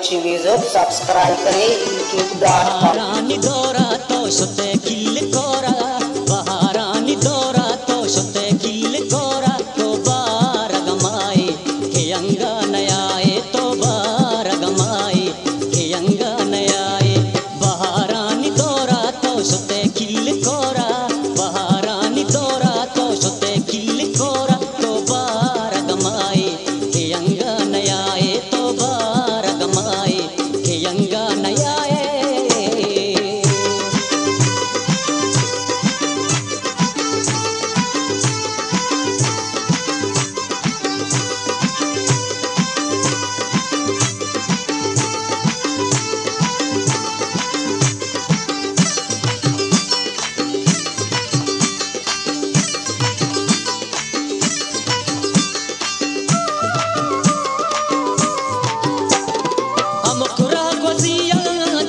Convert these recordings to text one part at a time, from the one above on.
बरूची music subscribe करें youtube.com। दौरा तो सुते किल कोरा बहारानी दौरा तो सुते किल कोरा तो बार गमाए के अंगा नयाए तो बार गमाए के अंगा नयाए बहारानी दौरा तो सुते किल कोरा बहारानी दौरा तो सुते किल कोरा तो बार गमाए के अंगा नयाए तो बार गमाए के अंगा नयाए।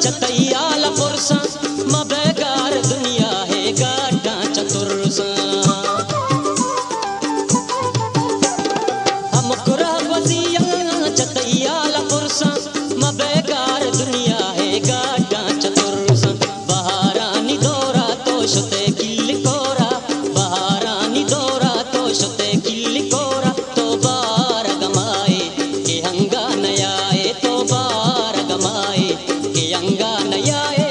चतैयाला पुरसा मबेगार दुनिया है गाटा चतुरसा हम कुरा वजिया चतैयाला पुरसा मबेगार दुनिया है गाटा चतुरसा बहारानी दौरा तो सुते किल कोरा बहारानी दौरा तो सुते किल कोरा तो बार गमाए के हंगा नयाए तो बार गमाए के अंगा नयाए।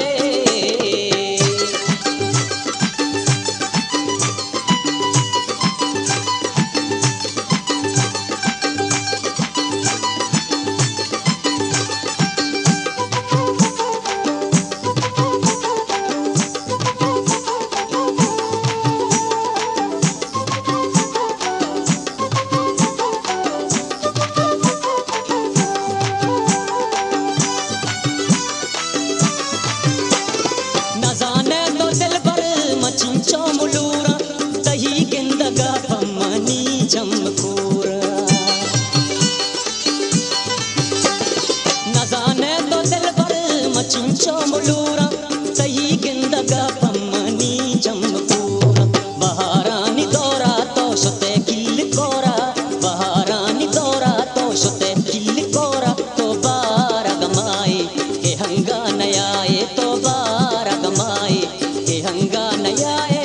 चिंचो मुलूरा तही गिंदगा पम्मनी चमकूरा न जाने तो दिल भर मचिंचो मुलूरा तही गिंदगा पम्मनी चमकूरा बहारानी दौरा तो सुते किल कोरा बहारानी दौरा तो सुते किल कोरा तो बार गमाए के हंगा नयाए तो बार गमाए के हंगा नयाए।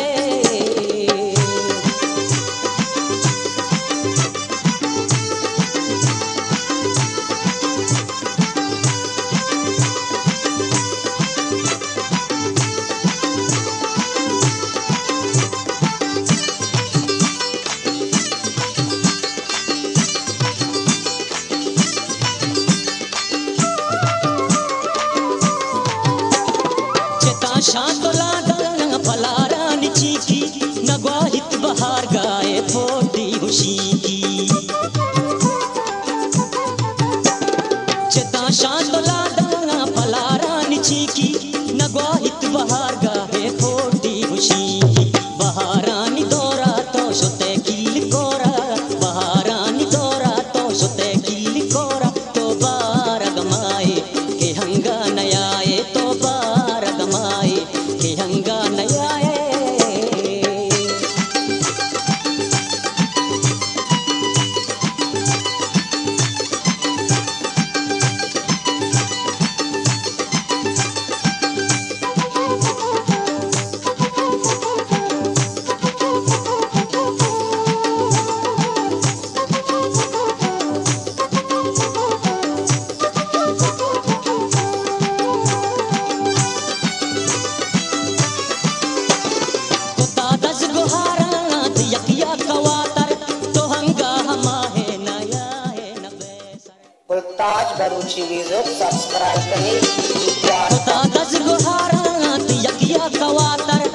शांतला फलारानी चीकी नगवाहित बहार गाए फोटी खुशी की चेता शांतला फलारानी चीकी नगवाहित बहार गाए फोटी खुशी की बहारानी दौरा तो सुते किल कोरा बहारानी दौरा तो सुते किल कोरा तो बार गमाए के हंगा नयाए तो बार गमाए के हंगा नयाए। ताज बरूची म्यूजिक सब्सक्राइब करें youtube.com। गुहारा यकिया कवातर